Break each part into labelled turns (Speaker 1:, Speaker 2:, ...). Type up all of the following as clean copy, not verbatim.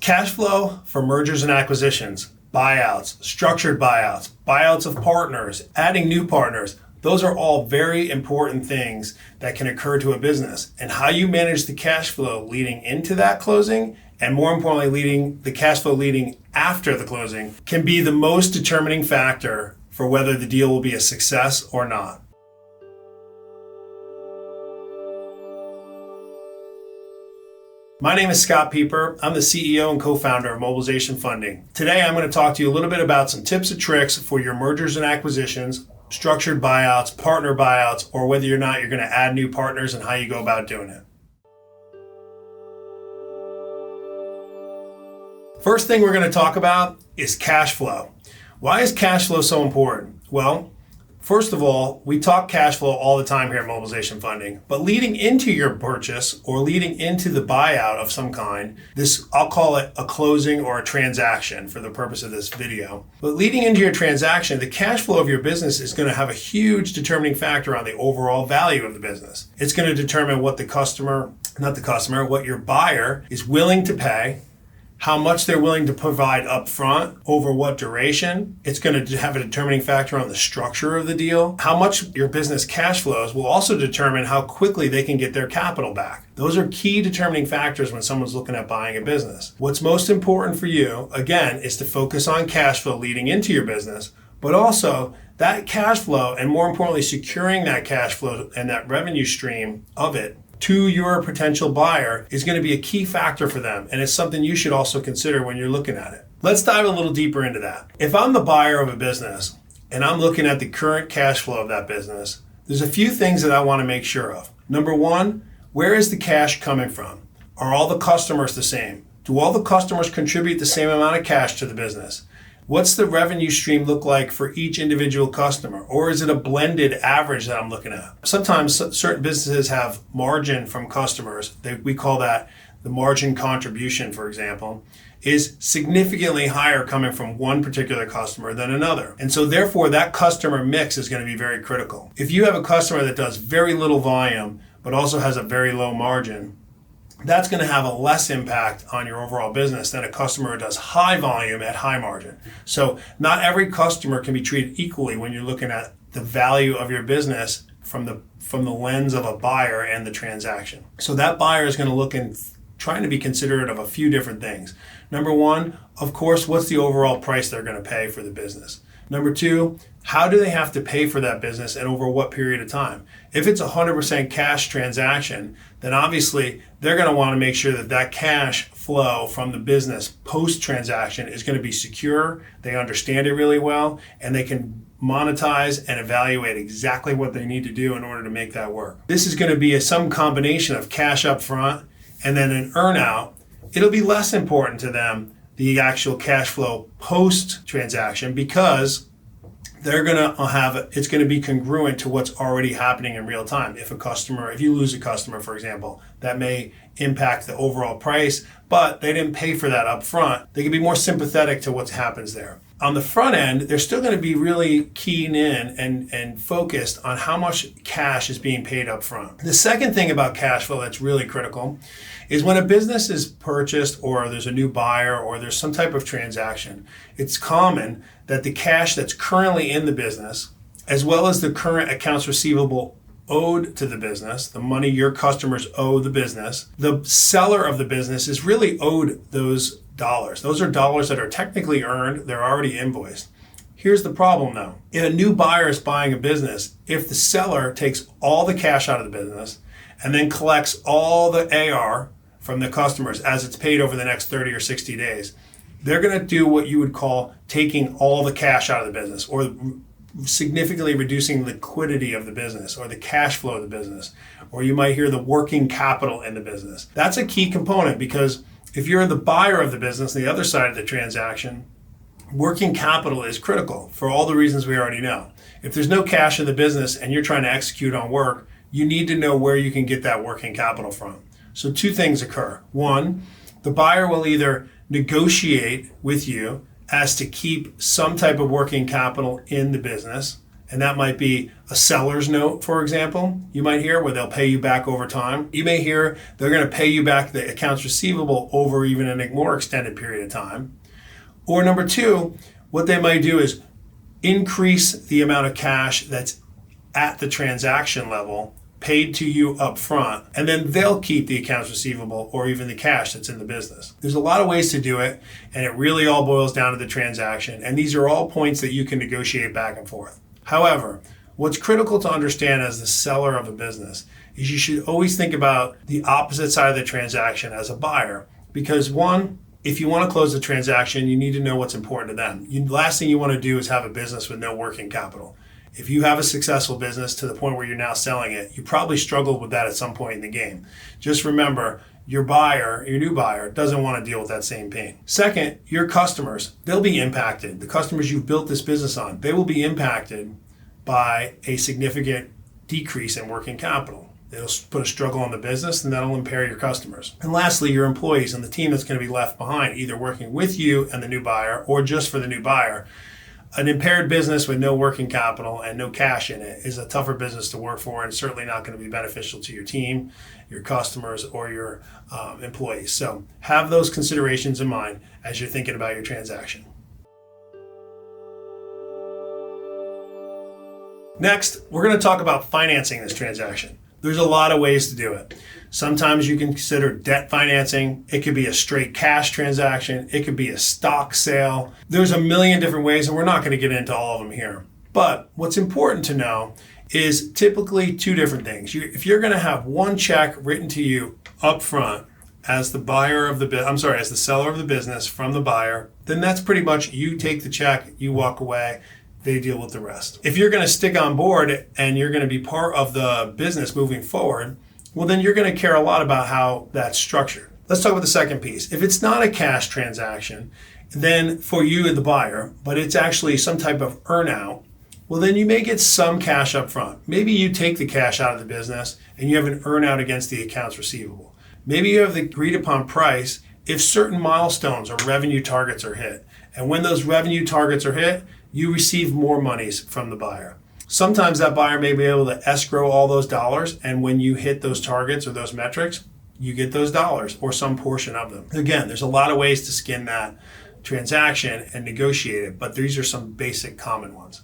Speaker 1: Cash flow for mergers and acquisitions, buyouts, structured buyouts, buyouts of partners, adding new partners. Those are all very important things that can occur to a business. And how you manage the cash flow leading into that closing, and more importantly, the cash flow leading after the closing, can be the most determining factor for whether the deal will be a success or not. My name is Scott Pieper. I'm the CEO and co-founder of Mobilization Funding. Today, I'm going to talk to you a little bit about some tips and tricks for your mergers and acquisitions, structured buyouts, partner buyouts, or whether or not you're going to add new partners and how you go about doing it. First thing we're going to talk about is cash flow. Why is cash flow so important? Well, first of all, we talk cash flow all the time here at Mobilization Funding, but leading into your purchase or leading into the buyout of some kind, I'll call it a closing or a transaction for the purpose of this video. But leading into your transaction, the cash flow of your business is going to have a huge determining factor on the overall value of the business. It's going to determine what what your buyer is willing to pay, how much they're willing to provide upfront, over what duration. It's going to have a determining factor on the structure of the deal. How much your business cash flows will also determine how quickly they can get their capital back. Those are key determining factors when someone's looking at buying a business. What's most important for you, again, is to focus on cash flow leading into your business, but also that cash flow, and more importantly, securing that cash flow and that revenue stream of it to your potential buyer is going to be a key factor for them, and it's something you should also consider when you're looking at it. Let's dive a little deeper into that. If I'm the buyer of a business and I'm looking at the current cash flow of that business, there's a few things that I want to make sure of. Number one, where is the cash coming from? Are all the customers the same? Do all the customers contribute the same amount of cash to the business? What's the revenue stream look like for each individual customer? Or is it a blended average that I'm looking at? Sometimes certain businesses have margin from customers. We call that the margin contribution, for example, is significantly higher coming from one particular customer than another. And so therefore that customer mix is going to be very critical. If you have a customer that does very little volume, but also has a very low margin, that's going to have a less impact on your overall business than a customer who does high volume at high margin. So not every customer can be treated equally when you're looking at the value of your business from the lens of a buyer and the transaction. So that buyer is going to look and trying to be considerate of a few different things. Number one, of course, what's the overall price they're going to pay for the business? Number two, how do they have to pay for that business and over what period of time? If it's a 100% cash transaction, then obviously they're going to want to make sure that that cash flow from the business post-transaction is going to be secure, they understand it really well, and they can monetize and evaluate exactly what they need to do in order to make that work. This is going to be some combination of cash up front and then an earn-out. It'll be less important to them, the actual cash flow post-transaction, because it's going to be congruent to what's already happening in real time. If you lose a customer, for example, that may impact the overall price, but they didn't pay for that up front. They can be more sympathetic to what happens there. On the front end, they're still going to be really keen in and focused on how much cash is being paid up front. The second thing about cash flow that's really critical is when a business is purchased or there's a new buyer or there's some type of transaction, it's common that the cash that's currently in the business, as well as the current accounts receivable owed to the business, the money your customers owe the business, the seller of the business is really owed those dollars. Those are dollars that are technically earned, they're already invoiced. Here's the problem though. If a new buyer is buying a business, if the seller takes all the cash out of the business and then collects all the AR from the customers as it's paid over the next 30 or 60 days, they're going to do what you would call taking all the cash out of the business or significantly reducing liquidity of the business or the cash flow of the business, or you might hear the working capital in the business. That's a key component because if you're the buyer of the business, the other side of the transaction, working capital is critical for all the reasons we already know. If there's no cash in the business and you're trying to execute on work, you need to know where you can get that working capital from. So two things occur. One, the buyer will either negotiate with you as to keep some type of working capital in the business And that might be a seller's note, for example, you might hear, where they'll pay you back over time. You may hear they're going to pay you back the accounts receivable over even a more extended period of time. Or number two, what they might do is increase the amount of cash that's at the transaction level paid to you up front, and then they'll keep the accounts receivable or even the cash that's in the business. There's a lot of ways to do it, and it really all boils down to the transaction. And these are all points that you can negotiate back and forth. However, what's critical to understand as the seller of a business is you should always think about the opposite side of the transaction as a buyer. Because one, if you want to close the transaction, you need to know what's important to them. The last thing you want to do is have a business with no working capital. If you have a successful business to the point where you're now selling it, you probably struggled with that at some point in the game. Just remember, your new buyer, doesn't want to deal with that same pain. Second, your customers, they'll be impacted. The customers you've built this business on, they will be impacted by a significant decrease in working capital. It'll put a struggle on the business, and that'll impair your customers. And lastly, your employees and the team that's going to be left behind, either working with you and the new buyer or just for the new buyer. An impaired business with no working capital and no cash in it is a tougher business to work for, and certainly not going to be beneficial to your team, your customers, or your employees. So have those considerations in mind as you're thinking about your transaction. Next, we're going to talk about financing this transaction. There's a lot of ways to do it. Sometimes you can consider debt financing. It could be a straight cash transaction. It could be a stock sale. There's a million different ways, and we're not going to get into all of them here. But what's important to know is typically two different things. If you're going to have one check written to you up front as the as the seller of the business from the buyer, then that's pretty much you take the check, you walk away. They deal with the rest. If you're going to stick on board and you're going to be part of the business moving forward, well, then you're going to care a lot about how that's structured. Let's talk about the second piece. If it's not a cash transaction, then for you, the buyer, but it's actually some type of earn-out, well, then you may get some cash up front. Maybe you take the cash out of the business and you have an earn-out against the accounts receivable. Maybe you have the agreed upon price if certain milestones or revenue targets are hit. And when those revenue targets are hit, you receive more monies from the buyer. Sometimes that buyer may be able to escrow all those dollars, and when you hit those targets or those metrics, you get those dollars or some portion of them. Again, there's a lot of ways to skin that transaction and negotiate it, but these are some basic common ones.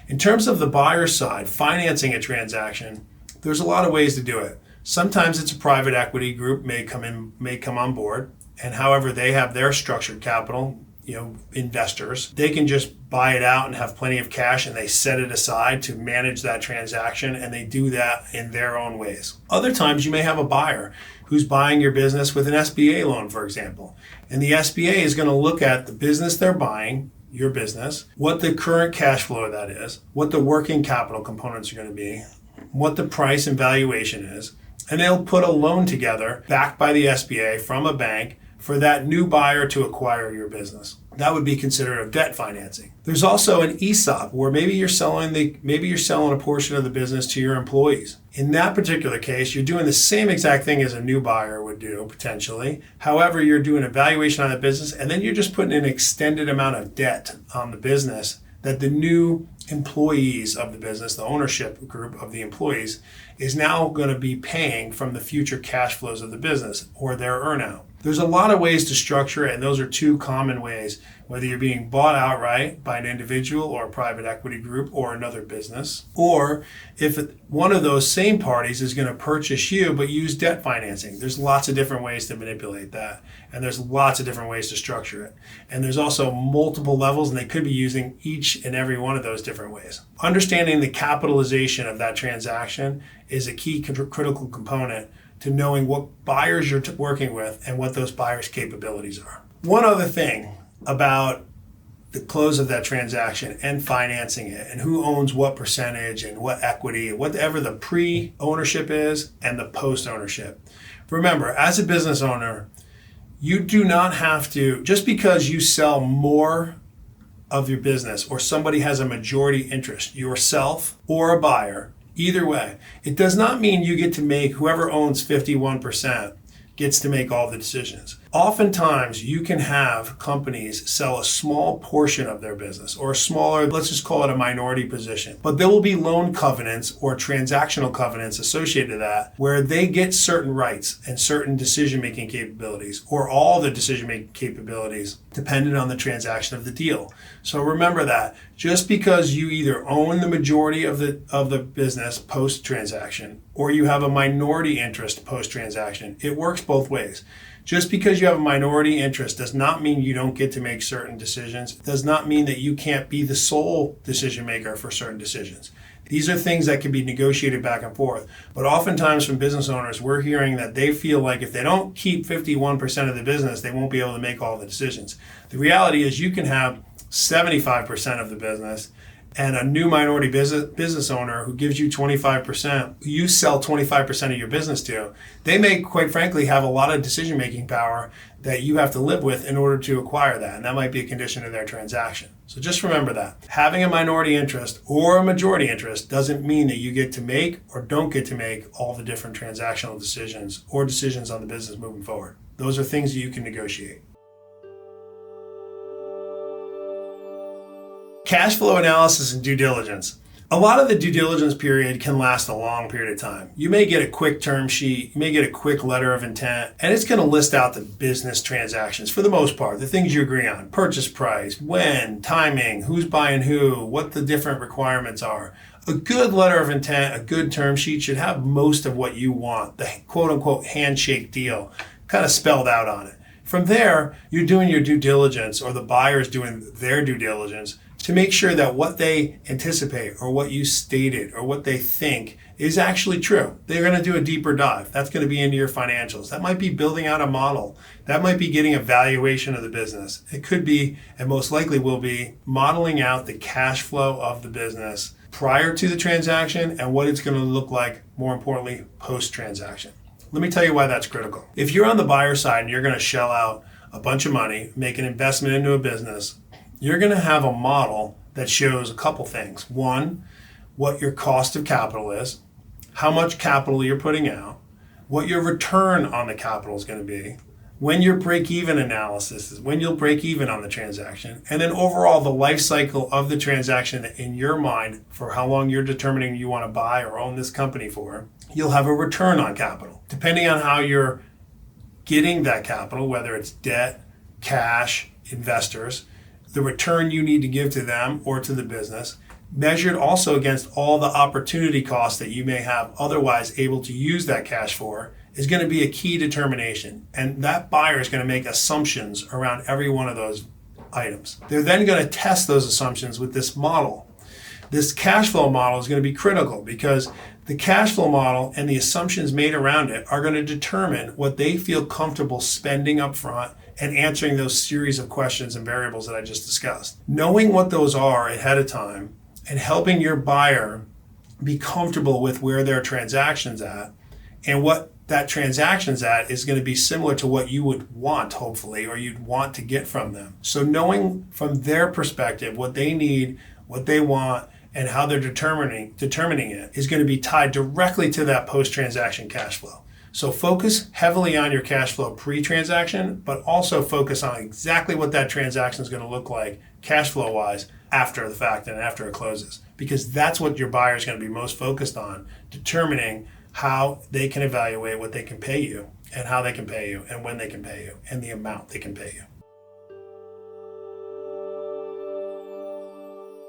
Speaker 1: In terms of the buyer side, financing a transaction, there's a lot of ways to do it. Sometimes it's a private equity group may come on board, and however they have their structured capital, investors, they can just buy it out and have plenty of cash, and they set it aside to manage that transaction, and they do that in their own ways. Other times you may have a buyer who's buying your business with an SBA loan, for example, and the SBA is going to look at the business they're buying, your business, what the current cash flow of that is, what the working capital components are going to be, what the price and valuation is, and they'll put a loan together backed by the SBA from a bank for that new buyer to acquire your business. That would be considered a debt financing. There's also an ESOP where maybe you're selling a portion of the business to your employees. In that particular case, you're doing the same exact thing as a new buyer would do potentially. However, you're doing a valuation on the business, and then you're just putting an extended amount of debt on the business that the new employees of the business, the ownership group of the employees, is now going to be paying from the future cash flows of the business or their earnout. There's a lot of ways to structure it, and those are two common ways, whether you're being bought outright by an individual or a private equity group or another business, or if one of those same parties is going to purchase you but use debt financing. There's lots of different ways to manipulate that, and there's lots of different ways to structure it. And there's also multiple levels, and they could be using each and every one of those different ways. Understanding the capitalization of that transaction is a key critical component to knowing what buyers you're working with and what those buyers' capabilities are. One other thing about the close of that transaction and financing it and who owns what percentage and what equity, whatever the pre-ownership is and the post-ownership. Remember, as a business owner, you do not have to, just because you sell more of your business or somebody has a majority interest, yourself or a buyer, either way, it does not mean you get to make, whoever owns 51% gets to make all the decisions. Oftentimes, you can have companies sell a small portion of their business or a smaller, let's just call it a minority position. But there will be loan covenants or transactional covenants associated to that where they get certain rights and certain decision-making capabilities or all the decision-making capabilities dependent on the transaction of the deal. So remember that just because you either own the majority of the business post-transaction or you have a minority interest post-transaction, it works both ways. Just because you have a minority interest does not mean you don't get to make certain decisions. It does not mean that you can't be the sole decision maker for certain decisions. These are things that can be negotiated back and forth. But oftentimes from business owners, we're hearing that they feel like if they don't keep 51% of the business, they won't be able to make all the decisions. The reality is you can have 75% of the business and a new minority business owner who gives you 25%, you sell 25% of your business to, they may, quite frankly, have a lot of decision-making power that you have to live with in order to acquire that. And that might be a condition of their transaction. So just remember that. Having a minority interest or a majority interest doesn't mean that you get to make or don't get to make all the different transactional decisions or decisions on the business moving forward. Those are things that you can negotiate. Cash flow analysis and due diligence. A lot of the due diligence period can last a long period of time. You may get a quick term sheet, you may get a quick letter of intent, and it's going to list out the business transactions for the most part, the things you agree on, purchase price, when, timing, who's buying who, what the different requirements are. A good letter of intent, a good term sheet should have most of what you want, the quote unquote handshake deal, kind of spelled out on it. From there, you're doing your due diligence or the buyer's doing their due diligence to make sure that what they anticipate or what you stated or what they think is actually true. They're going to do a deeper dive. That's going to be into your financials. That might be building out a model. That might be getting a valuation of the business. It could be, and most likely will be, modeling out the cash flow of the business prior to the transaction and what it's going to look like, more importantly, post-transaction. Let me tell you why that's critical. If you're on the buyer side and you're going to shell out a bunch of money, make an investment into a business, you're going to have a model that shows a couple things. One, what your cost of capital is, how much capital you're putting out, what your return on the capital is going to be, when your break-even analysis is, when you'll break even on the transaction, and then overall the life cycle of the transaction in your mind for how long you're determining you want to buy or own this company for. You'll have a return on capital. Depending on how you're getting that capital, whether it's debt, cash, investors, the return you need to give to them or to the business, measured also against all the opportunity costs that you may have otherwise able to use that cash for, is going to be a key determination. And that buyer is going to make assumptions around every one of those items. They're then going to test those assumptions with this model. This cash flow model is going to be critical because the cash flow model and the assumptions made around it are going to determine what they feel comfortable spending up front and answering those series of questions and variables that I just discussed. Knowing what those are ahead of time and helping your buyer be comfortable with where their transaction's at and what that transaction's at is going to be similar to what you would want, hopefully, or you'd want to get from them. So knowing from their perspective what they need, what they want, and how they're determining it is going to be tied directly to that post-transaction cash flow. So focus heavily on your cash flow pre-transaction, but also focus on exactly what that transaction is going to look like cash flow-wise after the fact and after it closes. Because that's what your buyer is going to be most focused on, determining how they can evaluate what they can pay you and how they can pay you and when they can pay you and the amount they can pay you.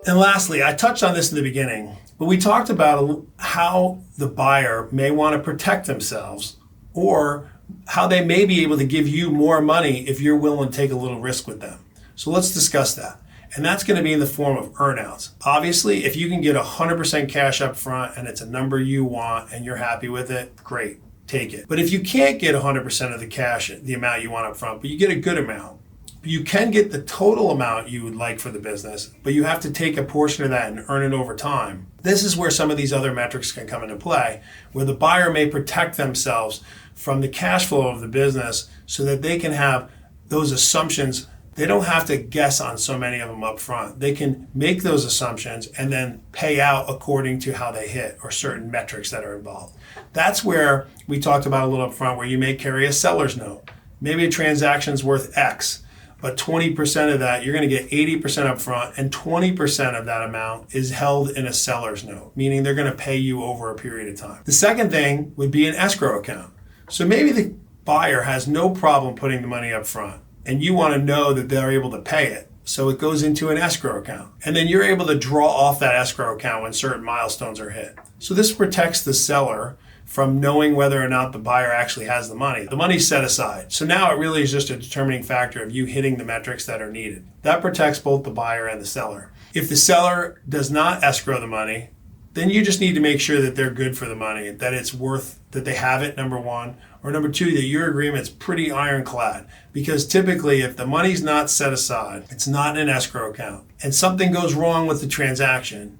Speaker 1: And lastly, I touched on this in the beginning, but we talked about how the buyer may want to protect themselves or how they may be able to give you more money if you're willing to take a little risk with them. So let's discuss that. And that's going to be in the form of earnouts. Obviously, if you can get 100% cash up front and it's a number you want and you're happy with it, great, take it. But if you can't get 100% of the cash, the amount you want up front, but you get a good amount, you can get the total amount you would like for the business, but you have to take a portion of that and earn it over time. This is where some of these other metrics can come into play, where the buyer may protect themselves from the cash flow of the business so that they can have those assumptions. They don't have to guess on so many of them up front. They can make those assumptions and then pay out according to how they hit or certain metrics that are involved. That's where we talked about a little up front, where you may carry a seller's note. Maybe a transaction's worth X, but 20% of that, you're going to get 80% up front, and 20% of that amount is held in a seller's note, meaning they're going to pay you over a period of time. The second thing would be an escrow account. So maybe the buyer has no problem putting the money up front, and you want to know that they're able to pay it. So it goes into an escrow account. And then you're able to draw off that escrow account when certain milestones are hit. So this protects the seller from knowing whether or not the buyer actually has the money. The money's set aside. So now it really is just a determining factor of you hitting the metrics that are needed. That protects both the buyer and the seller. If the seller does not escrow the money, then you just need to make sure that they're good for the money, that it's worth, that they have it, number one, or number two, that your agreement's pretty ironclad. Because typically, if the money's not set aside, it's not in an escrow account, and something goes wrong with the transaction,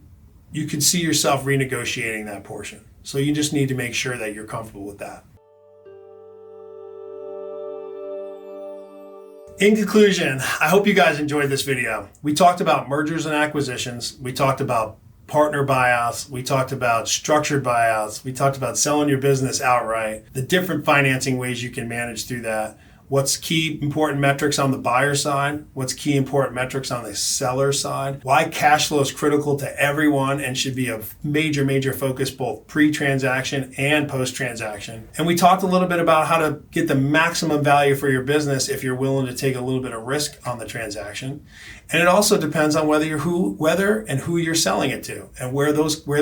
Speaker 1: you can see yourself renegotiating that portion. So you just need to make sure that you're comfortable with that. In conclusion, I hope you guys enjoyed this video. We talked about mergers and acquisitions. We talked about partner buyouts. We talked about structured buyouts. We talked about selling your business outright, the different financing ways you can manage through that. What's key important metrics on the buyer side? What's key important metrics on the seller side? Why cash flow is critical to everyone and should be a major focus both pre-transaction and post-transaction. And we talked a little bit about how to get the maximum value for your business if you're willing to take a little bit of risk on the transaction. And it also depends on whether and who you're selling it to and where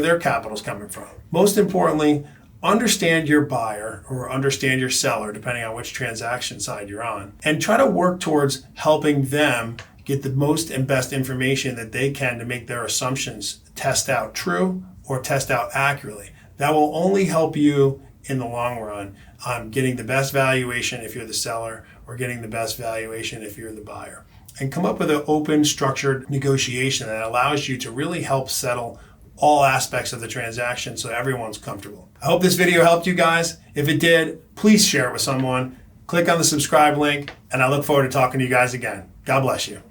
Speaker 1: their capital's coming from. Most importantly, understand your buyer or understand your seller, depending on which transaction side you're on, and try to work towards helping them get the most and best information that they can to make their assumptions test out true or test out accurately. That will only help you in the long run on getting the best valuation if you're the seller or getting the best valuation if you're the buyer. And come up with an open, structured negotiation that allows you to really help settle all aspects of the transaction so everyone's comfortable. I hope this video helped you guys. If it did, please share it with someone. Click on the subscribe link, and I look forward to talking to you guys again. God bless you.